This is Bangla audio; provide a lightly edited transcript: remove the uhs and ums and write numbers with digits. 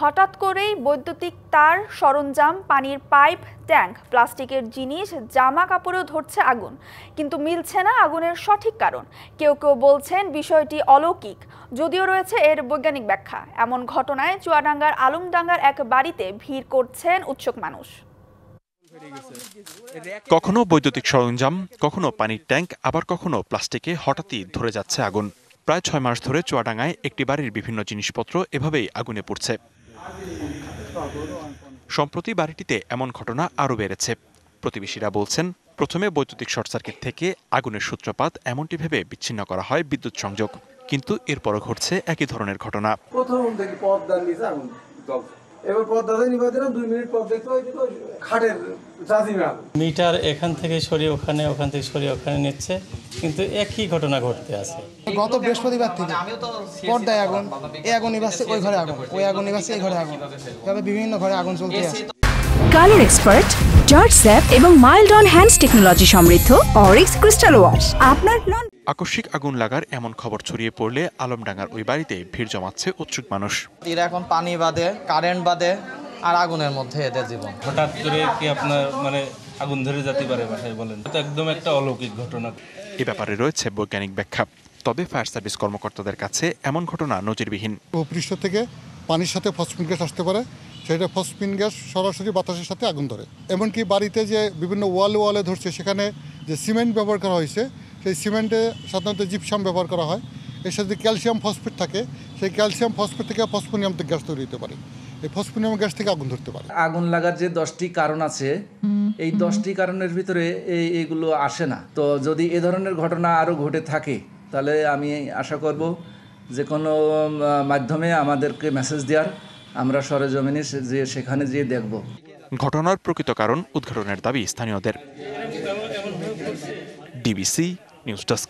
হঠাৎ করেই বৈদ্যুতিক তার, সরঞ্জাম, পানির পাইপ, ট্যাঙ্ক, প্লাস্টিকের জিনিস, জামা কাপড়েও ধরছে আগুন, কিন্তু মিলছে না আগুনের সঠিক কারণ। কেউ কেউ বলছেন বিষয়টি অলৌকিক, যদিও রয়েছে এর বৈজ্ঞানিক ব্যাখ্যা। এমন ঘটনায় চুয়াডাঙ্গার আলমডাঙ্গার এক বাড়িতে ভিড় করছেন উৎসুক মানুষ। কখনো বৈদ্যুতিক সরঞ্জাম, কখনো পানির ট্যাঙ্ক, আবার কখনো প্লাস্টিকে হঠাৎই ধরে যাচ্ছে আগুন। প্রায় 6 মাস ধরে চুয়াডাঙ্গায় একটি বাড়ির বিভিন্ন জিনিসপত্র এভাবেই আগুনে পুড়ছে। সম্প্রতি বাড়িটিতে এমন ঘটনা আরও বেড়েছে। প্রতিবেশীরা বলছেন, প্রথমে বৈদ্যুতিক শর্ট সার্কিট থেকে আগুনের সূত্রপাত এমনটি ভেবে বিচ্ছিন্ন করা হয় বিদ্যুৎ সংযোগ, কিন্তু এরপরও ঘটছে একই ধরনের ঘটনা। মিটার এখান থেকে সরিয়ে ওখানে, ওখান থেকে সরিয়ে ওখানে নিচ্ছে, কিন্তু একই ঘটনা ঘটতে আছে। গত বৃহস্পতিবার থেকে পর্দায় আগুন, এই আগুন নিভাচ্ছে, ওই ঘরে আগুন, ওই আগুন নিভাচ্ছে, এই ঘরে আগুন, তবে বিভিন্ন ঘরে আগুন চলতে আছে। কালার এক্সপার্ট, জর্জ স্যাপ এবং মাইল্ড অন হ্যান্ডস টেকনোলজি সমৃদ্ধ অরিক্স ক্রিস্টাল ওয়াশ আপনার আকস্মিক আগুন লাগার এমন খবর ছড়িয়ে পড়লে আলমডাঙ্গার ওই বাড়িতে ভিড় জমাচ্ছে উৎসুক মানুষ। এরা এখন পানি বাদে, কারেন্ট বাদে আর আগুনের মধ্যে এদের জীবন। হঠাৎ করে কি আপনার আগুন ধরে যেতে পারে বাসায়, বলেন? এটা একদম একটা অলৌকিক ঘটনা। এ ব্যাপারে রয়েছে বৈজ্ঞানিক ব্যাখ্যা, তবে ফায়ার সার্ভিস কর্মকর্তাদের কাছে এমন ঘটনা নজিরবিহীন। ভূপৃষ্ঠ থেকে পানির সাথে ফসফিন গ্যাস আসতে পারে, সেটা ফসফিন গ্যাস সরাসরি বাতাসের সাথে আগুন ধরে। এমনকি বাড়িতে যে বিভিন্ন ওয়ালে ধরছে, সেখানে যে সিমেন্ট ব্যবহার করা হয়েছে, সেই সিমেন্টে সাধারণত জিপসাম ব্যবহার করা হয়। এর সাথে ক্যালসিয়াম ফসফেট থাকে, সেই ক্যালসিয়াম ফসফেট থেকে ফসফোনিয়াম গ্যাস তৈরি হতে পারে। এই ফসফোনিয়াম গ্যাস থেকে আগুন ধরতে পারে। আগুন লাগার যে 10টি কারণ আছে, এই 10টি কারণের ভিতরে এইগুলো আসে না। তো যদি এ ধরনের ঘটনা আরও ঘটে থাকে, তাহলে আমি আশা করব যে কোনো মাধ্যমে আমাদেরকে মেসেজ দেওয়ার, আমরা সরেজমিনে সেখানে যেয়ে দেখব। ঘটনার প্রকৃত কারণ উদ্ঘাটনের দাবি স্থানীয়দের। DBC news desk.